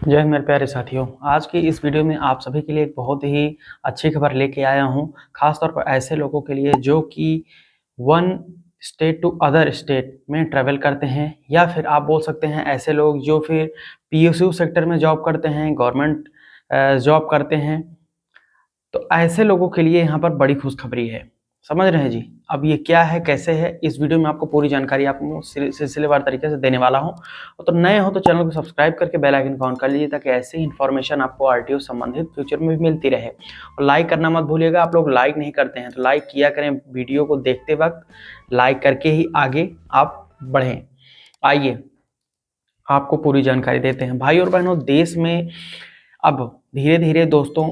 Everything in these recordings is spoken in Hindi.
जय हिंद मेरे प्यारे साथियों। आज की इस वीडियो में आप सभी के लिए एक बहुत ही अच्छी खबर लेके आया हूं, खास तौर पर ऐसे लोगों के लिए जो कि one state to other state में ट्रैवल करते हैं, या फिर आप बोल सकते हैं ऐसे लोग जो फिर पीएसयू सेक्टर में जॉब करते हैं, गवर्नमेंट जॉब करते हैं। तो ऐसे लोगों के लिए यहाँ पर बड़ी खुशखबरी है। समझ रहे हैं जी? अब ये क्या है, कैसे है, इस वीडियो में आपको पूरी जानकारी आपको सिलसिलेवार तरीके से देने वाला हूँ। तो नए हो तो चैनल को सब्सक्राइब करके बेल आइकन को ऑन कर लीजिए, ताकि ऐसी इन्फॉर्मेशन आपको आरटीओ संबंधित फ्यूचर में भी मिलती रहे। और लाइक करना मत भूलिएगा। आप लोग लाइक नहीं करते हैं तो लाइक किया करें। वीडियो को देखते वक्त लाइक करके ही आगे आप बढ़ें। आइए आपको पूरी जानकारी देते हैं। भाई और बहनों, देश में अब धीरे धीरे दोस्तों,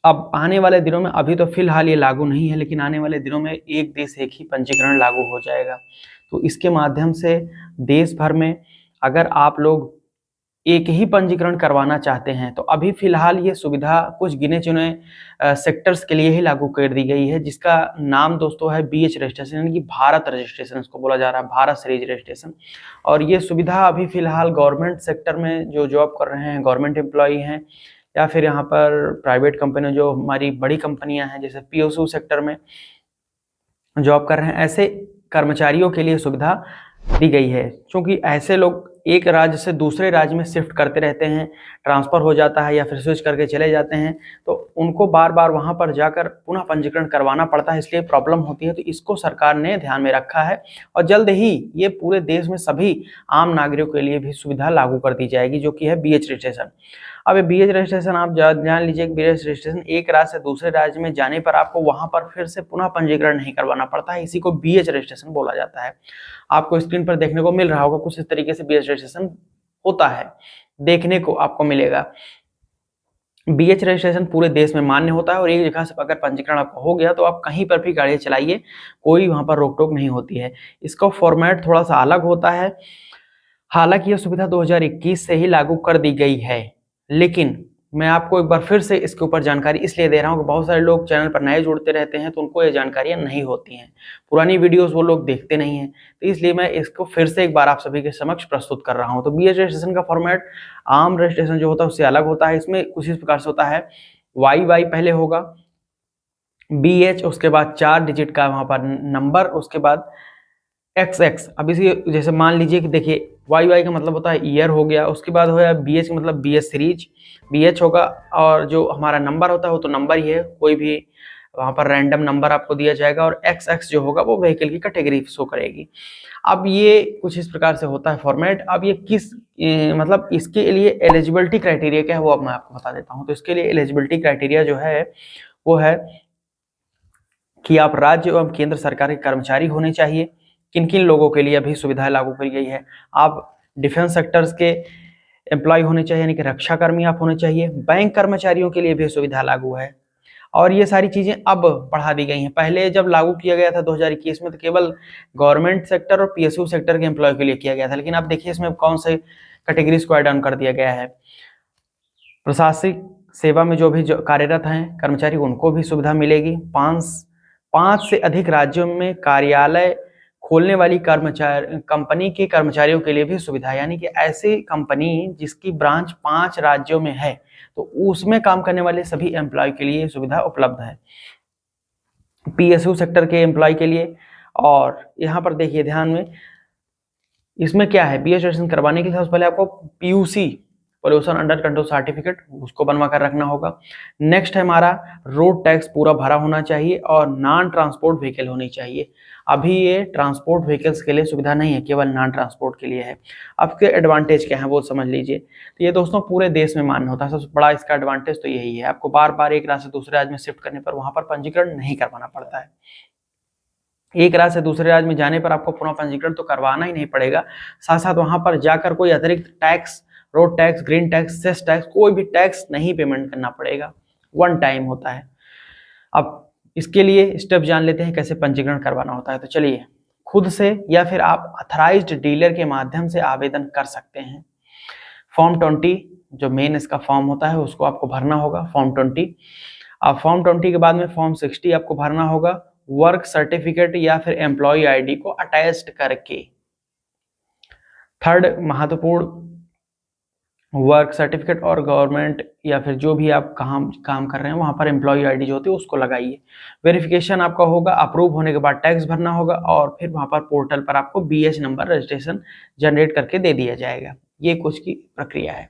अब आने वाले दिनों में, अभी तो फिलहाल ये लागू नहीं है, लेकिन आने वाले दिनों में एक देश एक ही पंजीकरण लागू हो जाएगा। तो इसके माध्यम से देश भर में अगर आप लोग एक ही पंजीकरण करवाना चाहते हैं तो अभी फिलहाल ये सुविधा कुछ गिने चुने सेक्टर्स के लिए ही लागू कर दी गई है, जिसका नाम दोस्तों है BH रजिस्ट्रेशन, यानी कि भारत रजिस्ट्रेशन इसको बोला जा रहा है, भारत सीरीज रजिस्ट्रेशन। और ये सुविधा अभी फिलहाल गवर्नमेंट सेक्टर में जो जॉब कर रहे हैं, गवर्नमेंट एम्प्लॉई हैं, या फिर यहाँ पर प्राइवेट कंपनी जो हमारी बड़ी कंपनियां हैं, जैसे पीएसयू सेक्टर में जॉब कर रहे हैं, ऐसे कर्मचारियों के लिए सुविधा दी गई है। क्योंकि ऐसे लोग एक राज्य से दूसरे राज्य में शिफ्ट करते रहते हैं, ट्रांसफर हो जाता है या फिर स्विच करके चले जाते हैं, तो उनको बार बार वहां पर जाकर पुनः पंजीकरण करवाना पड़ता है, इसलिए प्रॉब्लम होती है। तो इसको सरकार ने ध्यान में रखा है और जल्द ही ये पूरे देश में सभी आम नागरिकों के लिए भी सुविधा लागू कर दी जाएगी, जो कि है BH रजिस्ट्रेशन। अब ये BH रजिस्ट्रेशन आप जान लीजिए कि BH रजिस्ट्रेशन एक राज्य से दूसरे राज्य में जाने पर आपको वहां पर फिर से पुनः पंजीकरण नहीं करवाना पड़ता है। इसी को BH रजिस्ट्रेशन बोला जाता है। आपको स्क्रीन पर देखने को मिल रहा होगा, कुछ इस तरीके से BH रजिस्ट्रेशन होता है, देखने को आपको मिलेगा। BH रजिस्ट्रेशन पूरे देश में मान्य होता है और एक जगह से अगर पंजीकरण आपका हो गया तो आप कहीं पर भी गाड़ी चलाइए, कोई वहां पर रोक टोक नहीं होती है। इसका फॉर्मेट थोड़ा सा अलग होता है। हालांकि यह सुविधा 2021 से ही लागू कर दी गई है, लेकिन मैं आपको एक बार फिर से इसके ऊपर जानकारी इसलिए दे रहा हूं कि बहुत सारे लोग चैनल पर नए जुड़ते रहते हैं, तो उनको ये जानकारियां नहीं होती हैं, पुरानी वीडियोस वो लोग देखते नहीं हैं। तो इसलिए मैं इसको फिर से एक बार आप सभी के समक्ष प्रस्तुत कर रहा हूं। तो BH रजिस्ट्रेशन का फॉर्मेट आम रजिस्ट्रेशन जो होता है उससे अलग होता है। इसमें कुछ इस प्रकार से होता है, YY पहले होगा, BH उसके बाद 4 डिजिट का वहां पर नंबर, उसके बाद XX। अब इसी जैसे मान लीजिए कि देखिए YY का मतलब होता है ईयर हो गया, उसके बाद हो गया BH का मतलब BH सीरीज, BH होगा, और जो हमारा नंबर होता है वो तो नंबर ही है, कोई भी वहां पर रैंडम नंबर आपको दिया जाएगा, और XX जो होगा वो व्हीकल की कैटेगरी शो करेगी। अब ये कुछ इस प्रकार से होता है फॉर्मेट। अब ये किस मतलब इसके लिए एलिजिबिलिटी क्राइटेरिया क्या है वो अब मैं आपको बता देता हूँ। तो इसके लिए एलिजिबिलिटी क्राइटेरिया जो है वो है कि आप राज्य एवं केंद्र सरकार के कर्मचारी होने चाहिए। किन किन लोगों के लिए अभी सुविधाएं लागू करी गई है? आप डिफेंस सेक्टर्स के एम्प्लॉय होने चाहिए, यानी कि रक्षा कर्मी आप होने चाहिए। बैंक कर्मचारियों के लिए भी सुविधा लागू है, और ये सारी चीजें अब बढ़ा दी गई हैं। पहले जब लागू किया गया था 2021 में, तो केवल गवर्नमेंट सेक्टर और पीएसयू सेक्टर के एम्प्लॉय के लिए किया गया था, लेकिन अब देखिए इसमें कौन से कैटेगरीज को ऐड ऑन कर दिया गया है। प्रशासनिक सेवा में जो भी कार्यरत हैं कर्मचारी, उनको भी सुविधा मिलेगी। पांच से अधिक राज्यों में कार्यालय खोलने वाली कंपनी के कर्मचारियों के लिए भी सुविधा, यानी कि ऐसी कंपनी जिसकी ब्रांच 5 राज्यों में है, तो उसमें काम करने वाले सभी एम्प्लॉय के लिए सुविधा उपलब्ध है, पीएसयू सेक्टर के एम्प्लॉय के लिए। और यहाँ पर देखिए ध्यान में, इसमें क्या है, BH रजिस्ट्रेशन करवाने के लिए सबसे पहले आपको PUC, pollution under control certificate, उसको बनवा कर रखना होगा। नेक्स्ट है हमारा रोड टैक्स पूरा भरा होना चाहिए, और नॉन ट्रांसपोर्ट व्हीकल होनी चाहिए। अभी ये ट्रांसपोर्ट व्हीकल्स के लिए सुविधा नहीं है, केवल नॉन ट्रांसपोर्ट के लिए है। अब के एडवांटेज क्या है वो समझ लीजिए। तो ये दोस्तों पूरे देश में मान्य होता है। सबसे बड़ा इसका एडवांटेज तो यही है, आपको बार बार एक राज्य से दूसरे राज्य में शिफ्ट करने पर वहां पर पंजीकरण नहीं करवाना पड़ता है। एक राज्य से दूसरे राज्य में जाने पर आपको पुनः पंजीकरण तो करवाना ही नहीं पड़ेगा, साथ साथ वहां पर जाकर कोई अतिरिक्त tax, road tax, green tax, cess tax, कोई भी टैक्स नहीं पेमेंट करना पड़ेगा, वन टाइम होता है। अब इसके लिए स्टेप जान लेते हैं कैसे पंजीकरण करवाना होता है। तो चलिए, खुद से या फिर आप अथराइज्ड डीलर के माध्यम से आवेदन कर सकते हैं। फॉर्म 20 जो मेन इसका फॉर्म होता है उसको आपको भरना होगा, फॉर्म 20। अब फॉर्म 20 के बाद में फॉर्म 60 आपको भरना होगा, वर्क सर्टिफिकेट या फिर एम्प्लॉय ID को अटैच्ड करके। थर्ड महत्वपूर्ण वर्क सर्टिफिकेट और गवर्नमेंट या फिर जो भी आप काम कर रहे हैं वहाँ पर एम्प्लॉय आईडी जो होती है उसको लगाइए। वेरिफिकेशन आपका होगा, अप्रूव होने के बाद टैक्स भरना होगा और फिर वहाँ पर पोर्टल पर आपको BH नंबर रजिस्ट्रेशन जनरेट करके दे दिया जाएगा। ये कुछ की प्रक्रिया है।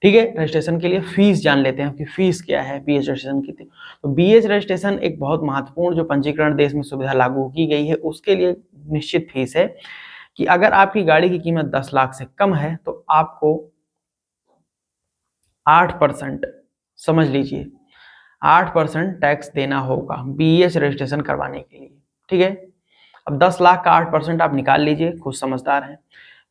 ठीक है, रजिस्ट्रेशन के लिए फीस जान लेते हैं कि फीस क्या है BH रजिस्ट्रेशन की। तो BH रजिस्ट्रेशन एक बहुत महत्वपूर्ण जो पंजीकरण देश में सुविधा लागू की गई है उसके लिए निश्चित फीस है कि अगर आपकी गाड़ी की कीमत 10 लाख से कम है तो आपको 8%, समझ लीजिए 8% टैक्स देना होगा BH रजिस्ट्रेशन करवाने के लिए। ठीक है, अब 10 लाख का 8% आप निकाल लीजिए, खुद समझदार हैं।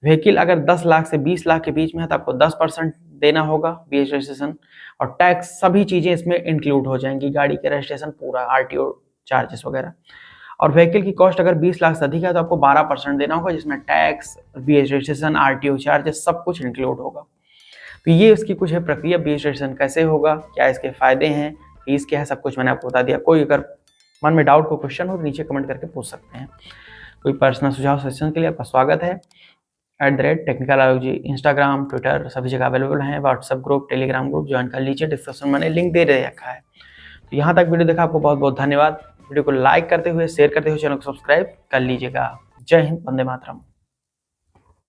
व्हीकल अगर 10 लाख से 20 लाख के बीच में है तो आपको 10% देना होगा BH रजिस्ट्रेशन, और टैक्स सभी चीजें इसमें इंक्लूड हो जाएंगी, गाड़ी के रजिस्ट्रेशन पूरा, RTO चार्जेस वगैरह। और व्हीकल की कॉस्ट अगर 20 लाख से अधिक है तो आपको 12% देना होगा, जिसमें tax, BH registration, RTO charges सब कुछ इंक्लूड होगा। तो ये इसकी कुछ है प्रक्रिया, BH रजिस्ट्रेशन कैसे होगा, क्या इसके फायदे हैं, फीस क्या है, सब कुछ मैंने आपको बता दिया। कोई अगर मन में डाउट, कोई क्वेश्चन हो तो नीचे कमेंट करके पूछ सकते हैं। कोई पर्सनल सुझाव सजेशन के लिए आपका स्वागत है। @टेक्निकल आलोक जी इंस्टाग्राम, ट्विटर सभी जगह अवेलेबल हैं। WhatsApp group, Telegram group join कर लीजिए, डिस्क्रिप्शन मैंने लिंक दे रखा है। तो यहाँ तक वीडियो देखा, आपको बहुत बहुत धन्यवाद। वीडियो को लाइक करते हुए, शेयर करते हुए चैनल को सब्सक्राइब कर लीजिएगा। जय हिंद, वंदे मातरम।